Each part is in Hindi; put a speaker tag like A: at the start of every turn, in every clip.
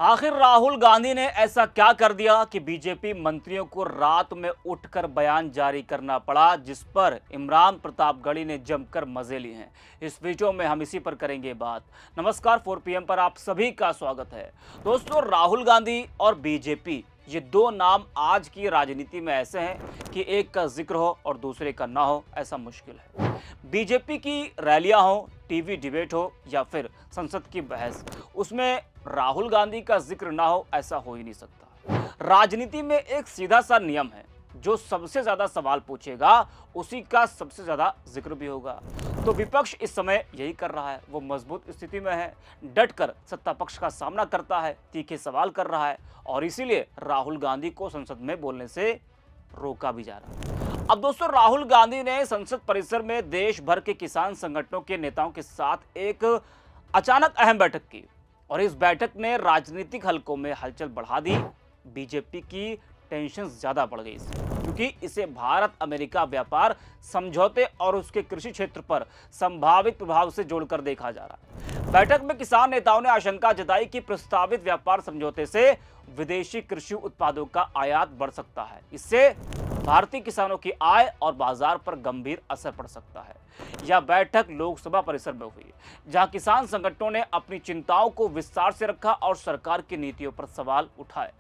A: आखिर राहुल गांधी ने ऐसा क्या कर दिया कि बीजेपी मंत्रियों को रात में उठकर बयान जारी करना पड़ा, जिस पर इमरान प्रतापगढ़ी ने जमकर मजे लिए हैं। इस वीडियो में हम इसी पर करेंगे बात। नमस्कार, 4 PM पर आप सभी का स्वागत है। दोस्तों, राहुल गांधी और बीजेपी, ये दो नाम आज की राजनीति में ऐसे हैं कि एक का जिक्र हो और दूसरे का ना हो, ऐसा मुश्किल है। बीजेपी की रैलियां हो, टीवी डिबेट हो या फिर संसद की बहस, उसमें राहुल गांधी का जिक्र ना हो, ऐसा हो ही नहीं सकता। राजनीति में एक सीधा सा नियम है, जो सबसे ज्यादा सवाल पूछेगा उसी का सबसे ज्यादा जिक्र भी होगा। तो विपक्ष इस समय यही कर रहा है। वो मजबूत स्थिति में है, डटकर सत्ता पक्ष का सामना करता है, तीखे सवाल कर रहा है और इसीलिए राहुल गांधी को संसद में बोलने से रोका भी जा रहा है। अब दोस्तों, राहुल गांधी ने संसद परिसर में देश भर के किसान संगठनों के नेताओं के साथ एक अचानक अहम बैठक की और इस बैठक ने राजनीतिक हलकों में हलचल बढ़ा दी। बीजेपी की टेंशन ज्यादा बढ़ गई क्योंकि इसे भारत अमेरिका व्यापार समझौते और उसके कृषि क्षेत्र पर संभावित प्रभाव से जोड़कर देखा जा रहा है। बैठक में किसान नेताओं ने आशंका जताई कि प्रस्तावित व्यापार समझौते से विदेशी कृषि उत्पादों का आयात बढ़ सकता है। इससे भारतीय किसानों की आय और बाजार पर गंभीर असर पड़ सकता है। यह बैठक लोकसभा परिसर में हुई, जहां किसान संगठनों ने अपनी चिंताओं को विस्तार से रखा और सरकार की नीतियों पर सवाल उठाए।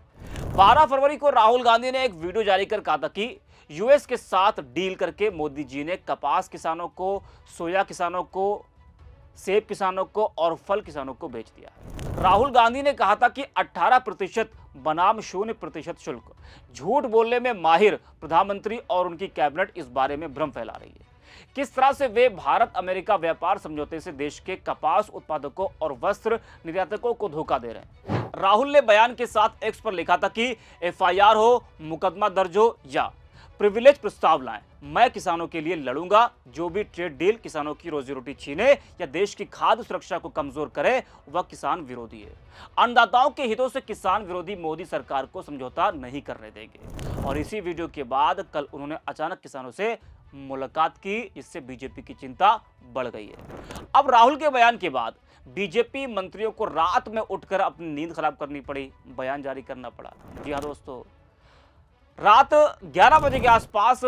A: 12 फरवरी को राहुल गांधी ने एक वीडियो जारी कर कहा था कि यूएस के साथ डील करके मोदी जी ने कपास किसानों को, सोया किसानों को, सेब किसानों को और फल किसानों को बेच दिया है। राहुल गांधी ने कहा था कि 18% बनाम 0% शुल्क। झूठ बोलने में माहिर प्रधानमंत्री और उनकी कैबिनेट इस बारे में भ्रम फैला रही है। किस तरह से वे भारत अमेरिका व्यापार समझौते से देश के कपास उत्पादकों और वस्त्र निर्यातकों को धोखा दे रहे हैं। राहुल ने बयान के साथ एक्स पर लिखा था कि FIR हो, मुकदमा दर्ज हो या प्रिविलेज प्रस्ताव लाएं, मैं किसानों के लिए लड़ूंगा। जो भी ट्रेड डील किसानों की रोजी रोटी छीने या देश की खाद्य सुरक्षा को कमजोर करे, वह किसान विरोधी है। अन्नदाताओं के हितों से किसान विरोधी मोदी सरकार को समझौता नहीं करने देंगे। और इसी वीडियो के बाद कल उन्होंने अचानक किसानों से मुलाकात की, जिससे बीजेपी की चिंता बढ़ गई है। अब राहुल के बयान के बाद बीजेपी मंत्रियों को रात में उठकर अपनी नींद खराब करनी पड़ी, बयान जारी करना पड़ा। जी हाँ दोस्तों, रात 11 बजे के आसपास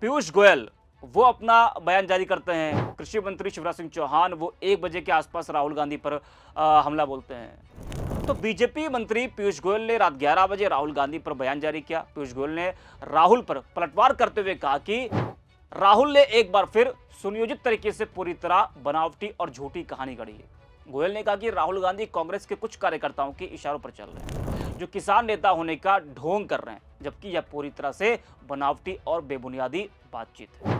A: पीयूष गोयल वो अपना बयान जारी करते हैं। कृषि मंत्री शिवराज सिंह चौहान वो 1 बजे के आसपास राहुल गांधी पर हमला बोलते हैं। तो बीजेपी मंत्री पीयूष गोयल ने रात 11 बजे राहुल गांधी पर बयान जारी किया। पीयूष गोयल ने राहुल पर पलटवार करते हुए कहा कि राहुल ने एक बार फिर सुनियोजित तरीके से पूरी तरह बनावटी और झूठी कहानी गढ़ी है। गोयल ने कहा कि राहुल गांधी कांग्रेस के कुछ कार्यकर्ताओं के इशारों पर चल रहे हैं, जो किसान नेता होने का ढोंग कर रहे हैं, जबकि यह पूरी तरह से बनावटी और बेबुनियादी बातचीत है।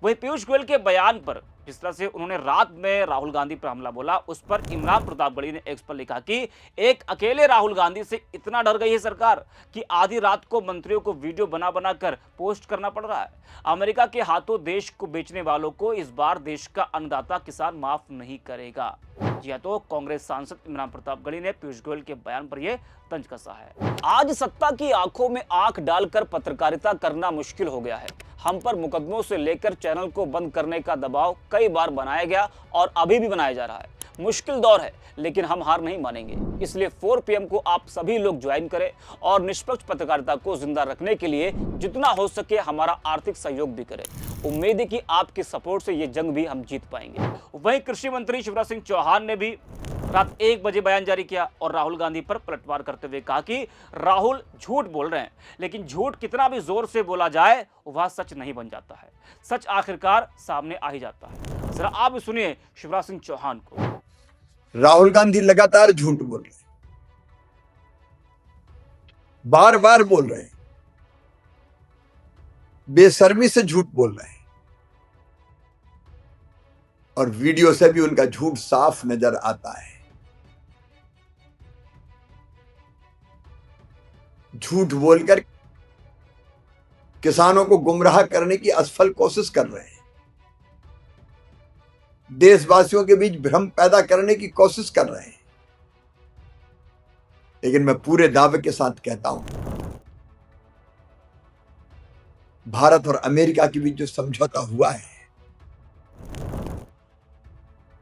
A: वही पीयूष गोयल के बयान पर जिस तरह से उन्होंने रात में राहुल गांधी पर हमला बोला, उस पर इमरान प्रतापगढ़ी ने एक्स पर लिखा कि एक अकेले राहुल गांधी से इतना डर गई है सरकार कि आधी रात को मंत्रियों को वीडियो बना बना कर पोस्ट करना पड़ रहा है। अमेरिका के हाथों देश को बेचने वालों को इस बार देश का अन्नदाता किसान माफ नहीं करेगा। जी हाँ, तो कांग्रेस सांसद इमरान प्रतापगढ़ी ने पीयूष गोयल के बयान पर यह तंज कसा है। आज सत्ता की आंखों में आंख डालकर पत्रकारिता करना मुश्किल हो गया है। हम पर मुकदमों से लेकर चैनल को बंद करने का दबाव कई बार बनाया गया और अभी भी बनाया जा रहा है। मुश्किल दौर है, लेकिन हम हार नहीं मानेंगे। इसलिए 4 PM को आप सभी लोग ज्वाइन करें और निष्पक्ष पत्रकारिता को जिंदा रखने के लिए जितना हो सके हमारा आर्थिक सहयोग भी करें। उम्मीद है कि आपके सपोर्ट से ये जंग भी हम जीत पाएंगे। वहीं कृषि मंत्री शिवराज सिंह चौहान ने भी रात 1 बजे बयान जारी किया और राहुल गांधी पर पलटवार करते हुए कहा कि राहुल झूठ बोल रहे हैं, लेकिन झूठ कितना भी जोर से बोला जाए वह सच नहीं बन जाता है। सच आखिरकार सामने आ ही जाता है। जरा आप भी सुनिए शिवराज सिंह चौहान को।
B: राहुल गांधी लगातार झूठ बोल रहे हैं, बार बार बोल रहे हैं, बेशर्मी से झूठ बोल रहे हैं और वीडियो से भी उनका झूठ साफ नजर आता है। झूठ बोलकर किसानों को गुमराह करने की असफल कोशिश कर रहे हैं, देशवासियों के बीच भ्रम पैदा करने की कोशिश कर रहे हैं। लेकिन मैं पूरे दावे के साथ कहता हूं, भारत और अमेरिका के बीच जो समझौता हुआ है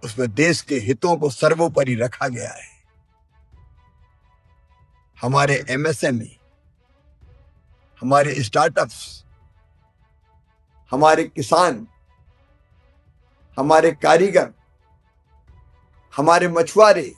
B: उसमें देश के हितों को सर्वोपरि रखा गया है। हमारे एमएसएमई, हमारे स्टार्टअप्स, हमारे किसान, हमारे कारीगर, हमारे मछुआरे,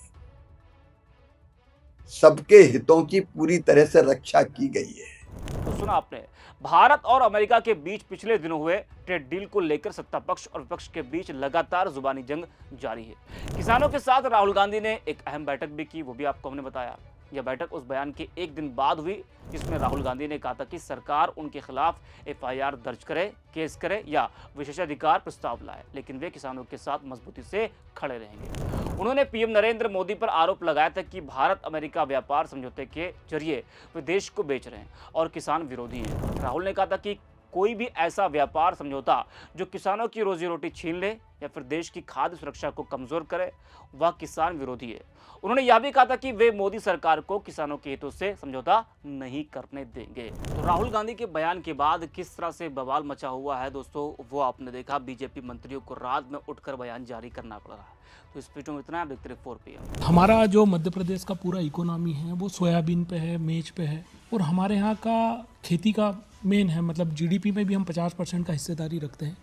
B: सबके हितों की पूरी तरह से रक्षा की गई है।
A: तो सुना आपने, भारत और अमेरिका के बीच पिछले दिनों हुए ट्रेड डील को लेकर सत्ता पक्ष और विपक्ष के बीच लगातार जुबानी जंग जारी है। किसानों के साथ राहुल गांधी ने एक अहम बैठक भी की, वो भी आपको हमने बताया। यह बैठक उस बयान के एक दिन बाद हुई जिसमें राहुल गांधी ने कहा था कि सरकार उनके खिलाफ एफआईआर दर्ज करे, केस करे या विशेषाधिकार प्रस्ताव लाए, लेकिन वे किसानों के साथ मजबूती से खड़े रहेंगे। उन्होंने पीएम नरेंद्र मोदी पर आरोप लगाया था कि भारत अमेरिका व्यापार समझौते के जरिए वे देश को बेच रहे हैं और किसान विरोधी हैं। राहुल ने कहा था कि कोई भी ऐसा व्यापार समझौता जो किसानों की रोजी रोटी छीन ले या फिर देश की खाद्य सुरक्षा को कमजोर करे, वह किसान विरोधी है। उन्होंने यह भी कहा था कि वे मोदी सरकार को किसानों के हितों से समझौता नहीं करने देंगे। तो राहुल गांधी के बयान के बाद किस तरह से बवाल मचा हुआ है दोस्तों, वो आपने देखा। बीजेपी मंत्रियों को रात में उठकर बयान जारी करना पड़ रहा है। तो इस वीडियो में इतना, आप देखते रहिए 4 PM।
C: हमारा जो मध्य प्रदेश का पूरा इकोनॉमी है वो सोयाबीन पे है, मेज पे है, और हमारे यहाँ का खेती का मेन है, मतलब जीडीपी में भी हम 50% का हिस्सेदारी रखते हैं।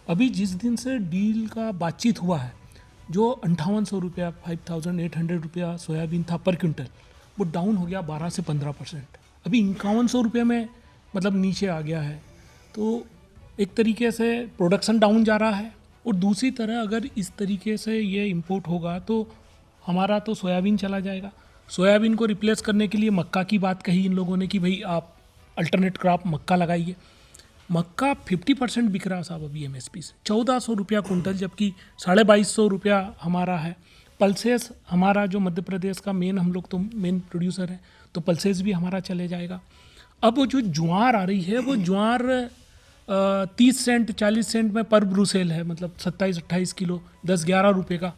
C: अभी जिस दिन से डील का बातचीत हुआ है, जो 5800 रुपया 5800 रुपया सोयाबीन था पर क्विंटल, वो डाउन हो गया 12 से 15%। अभी 5100 रुपये में मतलब नीचे आ गया है। तो एक तरीके से प्रोडक्शन डाउन जा रहा है, और दूसरी तरह अगर इस तरीके से ये इंपोर्ट होगा तो हमारा तो सोयाबीन चला जाएगा। सोयाबीन को रिप्लेस करने के लिए मक्का की बात कही इन लोगों ने कि भाई आप अल्टरनेट क्रॉप मक्का लगाइए। मक्का 50% बिक रहा साहब अभी एमएसपी से, 1400 रुपया कुंटल, जबकि 2250 रुपया हमारा है। पल्सेस हमारा जो मध्य प्रदेश का मेन, हम लोग तो मेन प्रोड्यूसर हैं, तो पल्सेस भी हमारा चले जाएगा। अब वो जो ज्वार आ रही है, वो ज्वार 30 सेंट 40 सेंट में पर ब्रूसेल है, मतलब 27-28 किलो 10-11 रुपये का।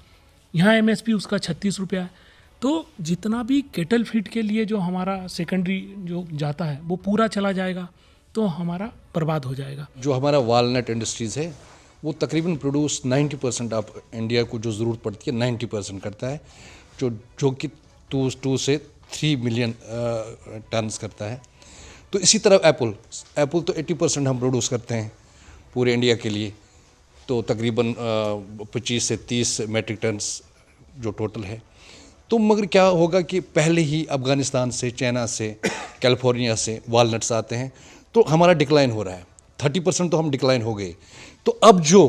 C: यहाँ एमएसपी उसका 36 रुपया है। तो जितना भी केटल फीड के लिए जो हमारा सेकेंडरी जो जाता है वो पूरा चला जाएगा, तो हमारा बर्बाद हो जाएगा।
D: जो हमारा वालनट इंडस्ट्रीज़ है वो तकरीबन प्रोड्यूस 90% ऑफ इंडिया को जो ज़रूरत पड़ती है 90% करता है, जो कि 2 से 3 मिलियन टन्स करता है। तो इसी तरह एप्पल तो 80% हम प्रोड्यूस करते हैं पूरे इंडिया के लिए, तो तकरीबन 25 से 30 मेट्रिक टन्स जो टोटल है। तो मगर क्या होगा कि पहले ही अफ़गानिस्तान से, चाइना से, कैलिफोर्निया से वालनट्स आते हैं, तो हमारा डिक्लाइन हो रहा है। 30% तो हम डिक्लाइन हो गए, तो अब जो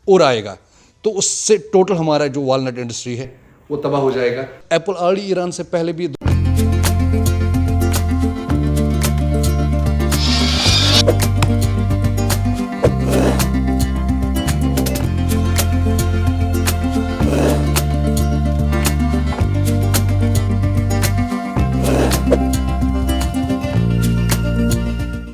D: और आएगा तो उससे टोटल हमारा जो वालनट इंडस्ट्री है वो तबाह हो जाएगा। एप्पल ऑलरेडी ईरान से पहले भी